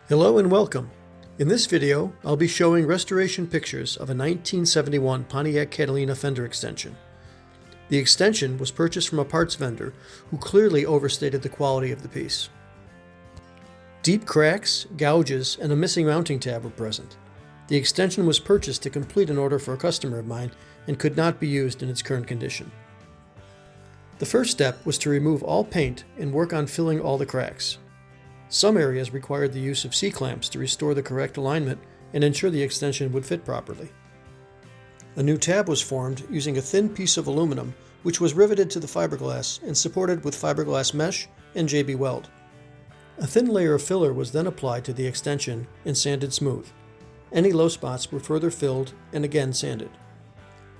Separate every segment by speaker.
Speaker 1: Hello and welcome. In this video, I'll be showing restoration pictures of a 1971 Pontiac Catalina Fender extension. The extension was purchased from a parts vendor who clearly overstated the quality of the piece. Deep cracks, gouges, and a missing mounting tab were present. The extension was purchased to complete an order for a customer of mine and could not be used in its current condition. The first step was to remove all paint and work on filling all the cracks. Some areas required the use of C-clamps to restore the correct alignment and ensure the extension would fit properly. A new tab was formed using a thin piece of aluminum which was riveted to the fiberglass and supported with fiberglass mesh and JB weld. A thin layer of filler was then applied to the extension and sanded smooth. Any low spots were further filled and again sanded.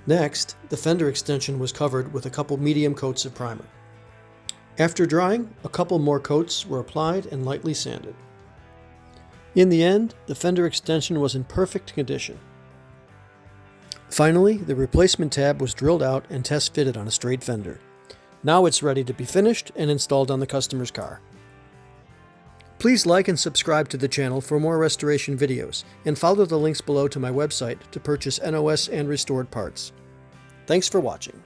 Speaker 1: Next, the fender extension was covered with a couple medium coats of primer. After drying, a couple more coats were applied and lightly sanded. In the end, the fender extension was in perfect condition. Finally, the replacement tab was drilled out and test fitted on a straight fender. Now it's ready to be finished and installed on the customer's car. Please like and subscribe to the channel for more restoration videos, and follow the links below to my website to purchase NOS and restored parts. Thanks for watching.